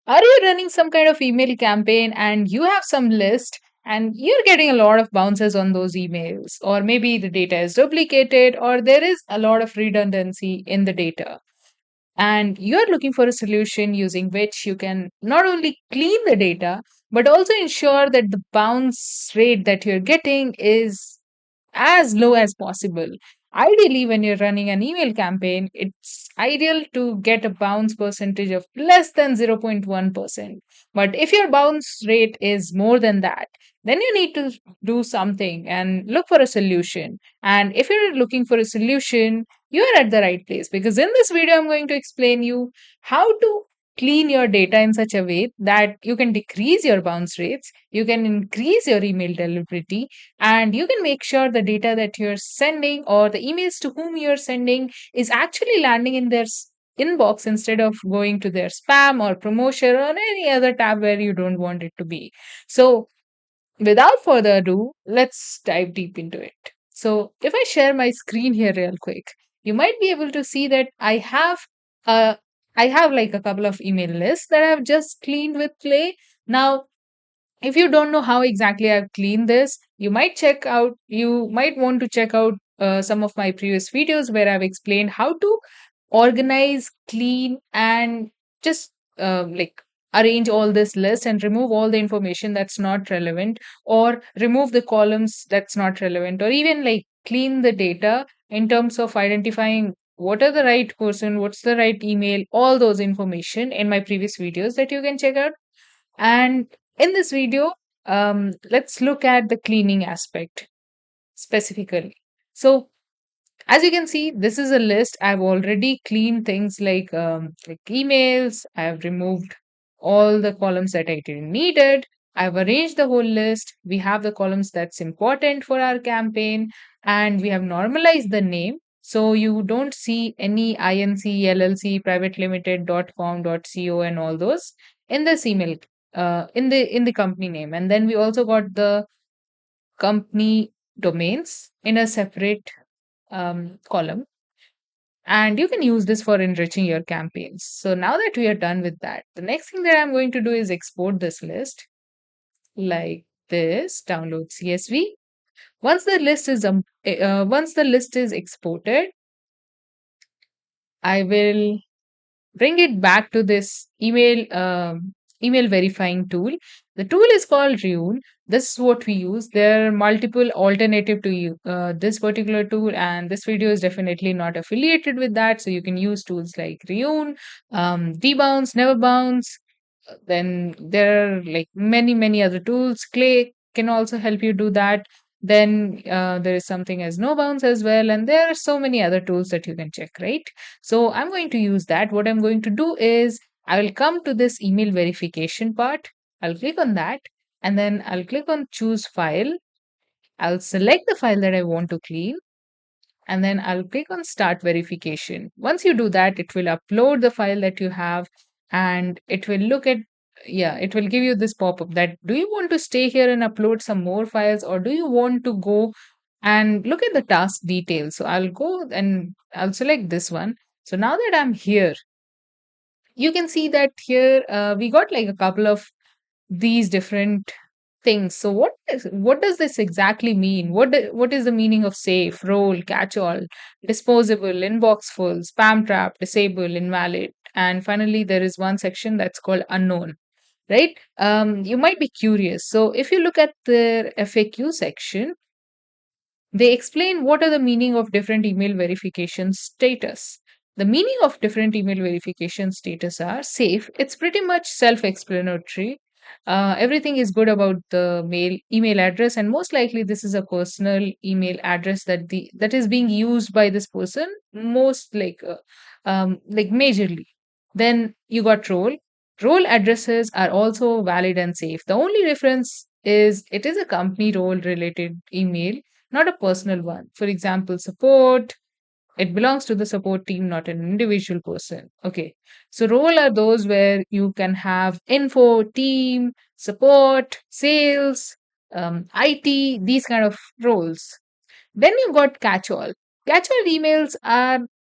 Are you running some kind of email campaign and you have some list and you're getting a lot of bounces on those emails, or maybe the data is duplicated, or there is a lot of redundancy in the data? And you're looking for a solution using which you can not only clean the data, but also ensure that the bounce rate that you're getting is as low as possible. Ideally, when you're running an email campaign, it's ideal to get a bounce percentage of less than 0.1%. But if your bounce rate is more than that, then you need to do something and look for a solution. And if you're looking for a solution, you're at the right place, because in this video, I'm going to explain you how to clean your data in such a way that you can decrease your bounce rates, you can increase your email deliverability, and you can make sure the data that you're sending or the emails to whom you're sending is actually landing in their inbox instead of going to their spam or promotion or any other tab where you don't want it to be. So without further ado, let's dive deep into it. So if I share my screen here real quick, you might be able to see that uh I have like a couple of email lists that I've just cleaned with Clay. Now, if you don't know how exactly I've cleaned this, you might want to check out some of my previous videos where I've explained how to organize, clean, and just like arrange all this list and remove all the information that's not relevant, or remove the columns that's not relevant, or even like clean the data in terms of identifying what are the right person, what's the right email, all those information in my previous videos that you can check out. And in this video, let's look at the cleaning aspect specifically. So, as you can see, this is a list. I've already cleaned things like emails. I've removed all the columns that I didn't needed. I've arranged the whole list. We have the columns that's important for our campaign, and we have normalized the name. So you don't see any INC, LLC, private limited, .com, .co, and all those in this email, in the company name. And then we also got the company domains in a separate column, and you can use this for enriching your campaigns. So now that we are done with that, the next thing that I'm going to do is export this list like this, download CSV. Once the list is exported, I will bring it back to this email verifying tool. The tool is called Reoon. This is what we use. There are multiple alternative to you this particular tool, and this video is definitely not affiliated with that. So you can use tools like Reoon, Debounce, Never Bounce. Then there are like many other tools. Clay can also help you do that. Then there is something as No Bounce as well, and there are so many other tools that you can check, right? So I'm going to use that. What I'm going to do is I will come to this email verification part. I'll click on that, and then I'll click on choose file. I'll select the file that I want to clean, and then I'll click on start verification. Once you do that, it will upload the file that you have, and it will look at, yeah, it will give you this pop-up that do you want to stay here and upload some more files, or do you want to go and look at the task details? So I'll go and I'll select this one. So now that I'm here, you can see that here we got like a couple of these different things. So what does this exactly mean? What is the meaning of safe, role, catch-all, disposable, inbox full, spam trap, disable, invalid, and finally there is one section that's called unknown, right? You might be curious. So if you look at the FAQ section, they explain what are the meaning of different email verification status. The meaning of different email verification status are safe. It's pretty much self-explanatory. Everything is good about the mail email address, and most likely this is a personal email address that is being used by this person most like majorly. Then you got role. Role addresses are also valid and safe. The only difference is it is a company role related email, not a personal one. For example, support, it belongs to the support team, not an individual person. Okay. So, role are those where you can have info, team, support, sales, IT, these kind of roles. Then you got catch all. Catch all emails are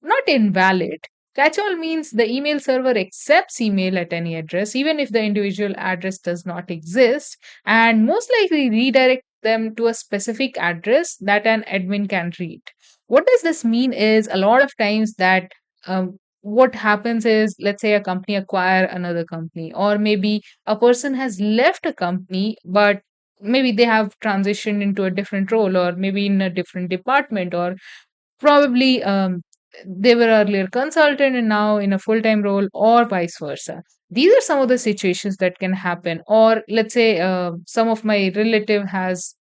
not invalid. Catch-all means the email server accepts email at any address, even if the individual address does not exist, and most likely redirect them to a specific address that an admin can read. What does this mean is a lot of times that what happens is, let's say a company acquire another company, or maybe a person has left a company, but maybe they have transitioned into a different role, or maybe in a different department, or probably they were earlier consultant and now in a full-time role, or vice versa. These are some of the situations that can happen. Or let's say some of my relative has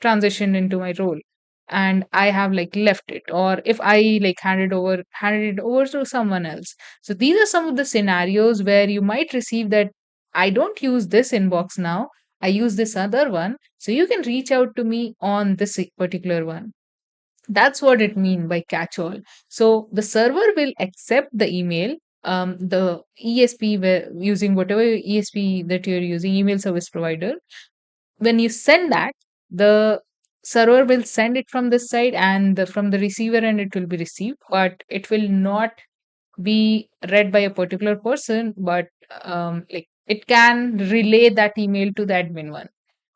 transitioned into my role and I have like left it, or if I like handed it over to someone else. So these are some of the scenarios where you might receive that I don't use this inbox now, I use this other one, so you can reach out to me on this particular one. That's what it mean by catch-all. So the server will accept the email, the ESP using whatever ESP that you're using, email service provider. When you send that, the server will send it from this side, and from the receiver end it will be received, but it will not be read by a particular person, but like it can relay that email to the admin one,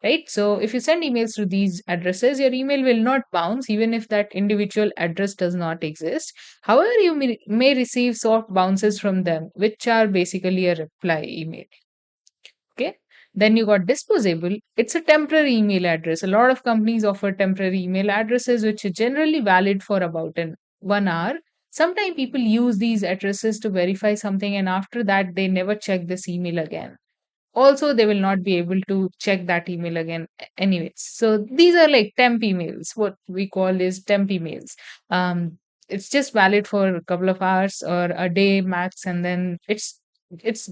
right? So if you send emails to these addresses, your email will not bounce even if that individual address does not exist. However, you may receive soft bounces from them, which are basically a reply email. Okay. Then you got disposable. It's a temporary email address. A lot of companies offer temporary email addresses, which are generally valid for about 1 hour. Sometimes people use these addresses to verify something, and after that, they never check this email again. Also, they will not be able to check that email again anyways. So these are like temp emails. What we call is temp emails. um it's just valid for a couple of hours or a day max, and then it's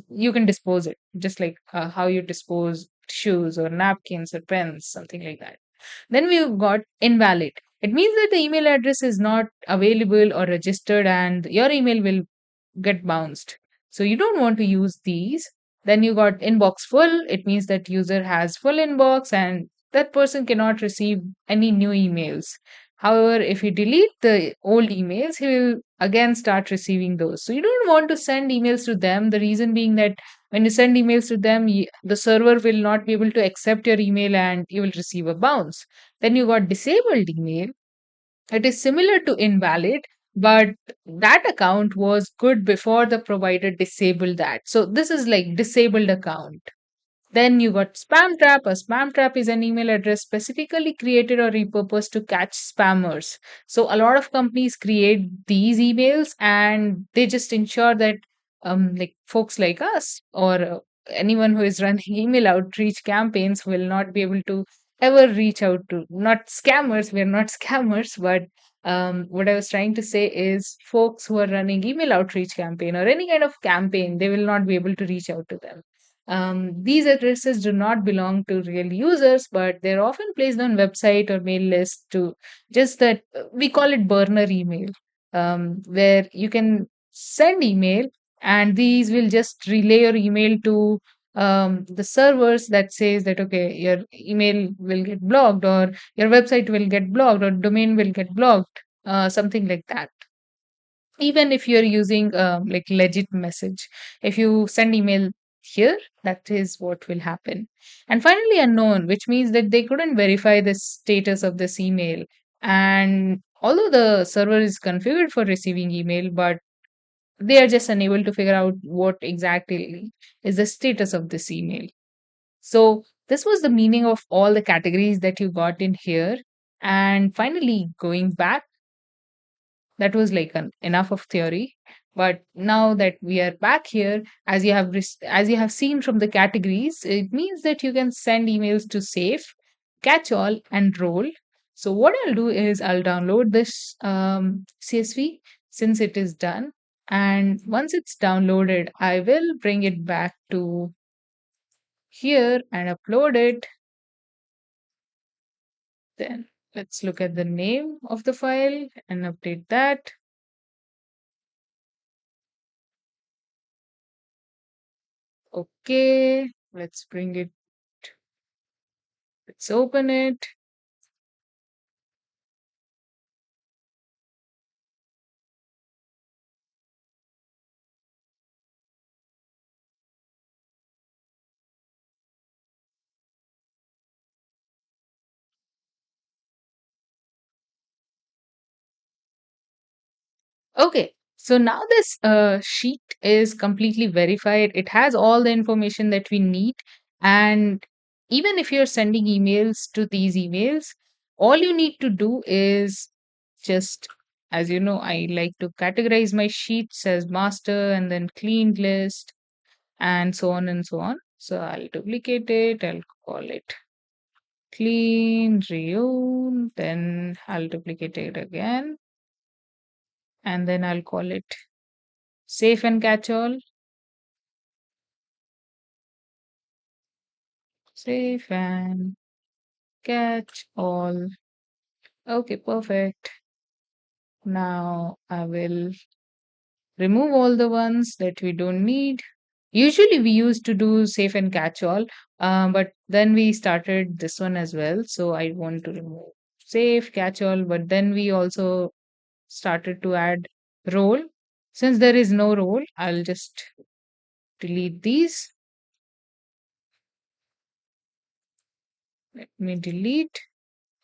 you can dispose it just like how you dispose shoes or napkins or pens, something like that. Then we've got invalid. It means that the email address is not available or registered, and your email will get bounced. So you don't want to use these. Then you got inbox full. It means that user has full inbox and that person cannot receive any new emails. However, if you delete the old emails, he will again start receiving those. So you don't want to send emails to them. The reason being that when you send emails to them, the server will not be able to accept your email and you will receive a bounce. Then you got disabled email. It is similar to invalid, but that account was good before the provider disabled that. So this is like disabled account. Then you got spam trap. A spam trap is an email address specifically created or repurposed to catch spammers. So a lot of companies create these emails and they just ensure that like folks like us or anyone who is running email outreach campaigns will not be able to ever reach out to, not scammers, we're not scammers, but what I was trying to say is folks who are running email outreach campaign or any kind of campaign, they will not be able to reach out to them. These addresses do not belong to real users, but they're often placed on website or mail list to just that we call it burner email, where you can send email and these will just relay your email to the servers that says that okay, your email will get blocked or your website will get blocked or domain will get blocked, something like that. Even if you're using like legit message, if you send email here, that is what will happen. And finally unknown, which means that they couldn't verify the status of this email, and although the server is configured for receiving email, but they are just unable to figure out what exactly is the status of this email. So this was the meaning of all the categories that you got in here. And finally, going back, that was like enough of theory. But now that we are back here, as you have as you have seen from the categories, it means that you can send emails to safe, catch all, and roll. So what I'll do is I'll download this CSV since it is done, and once it's downloaded, I will bring it back to here and upload it. Then let's look at the name of the file and update that. Okay, let's bring it, let's open it. Okay. So now this sheet is completely verified. It has all the information that we need. And even if you're sending emails to these emails, all you need to do is just, as you know, I like to categorize my sheets as master and then cleaned list and so on and so on. So I'll duplicate it. I'll call it clean Reoon. Then I'll duplicate it again. And then I'll call it safe and catch all. Safe and catch all. Okay, perfect. Now I will remove all the ones that we don't need. Usually we used to do safe and catch all, but then we started this one as well. So I want to remove safe, catch all, but then we also started to add role. Since there is no role, I'll just delete these. Let me delete.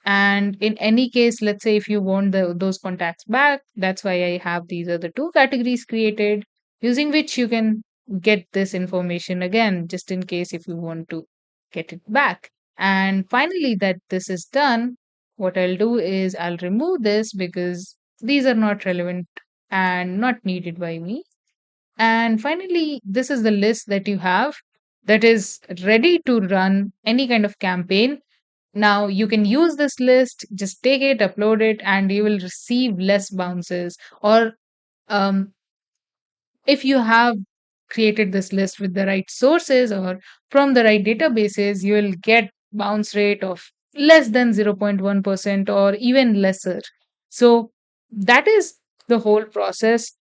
And in any case, let's say if you want those contacts back, that's why I have these other two categories created, using which you can get this information again, just in case if you want to get it back. And finally, that this is done, what I'll do is I'll remove this because these are not relevant and not needed by me. And finally, this is the list that you have that is ready to run any kind of campaign. Now you can use this list, just take it, upload it, and you will receive less bounces. Or um, if you have created this list with the right sources or from the right databases, you will get bounce rate of less than 0.1% or even lesser. So that is the whole process.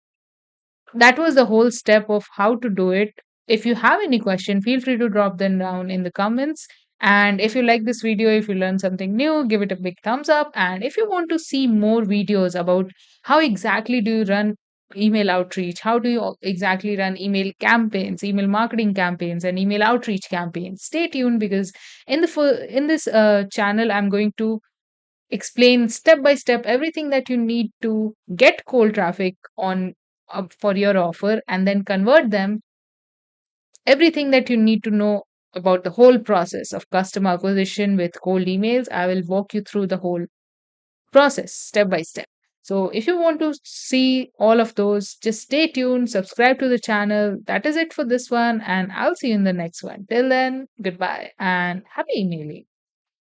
That was the whole step of how to do it. If you have any question, feel free to drop them down in the comments. And if you like this video, if you learned something new, give it a big thumbs up. And if you want to see more videos about how exactly do you run email outreach, how do you exactly run email campaigns, email marketing campaigns, and email outreach campaigns, stay tuned because in this channel, I'm going to explain step by step everything that you need to get cold traffic on for your offer and then convert them, everything that you need to know about the whole process of customer acquisition with cold emails. I will walk you through the whole process step by step. So if you want to see all of those, just stay tuned, subscribe to the channel. That is it for this one, and I'll see you in the next one. Till then, goodbye and happy emailing.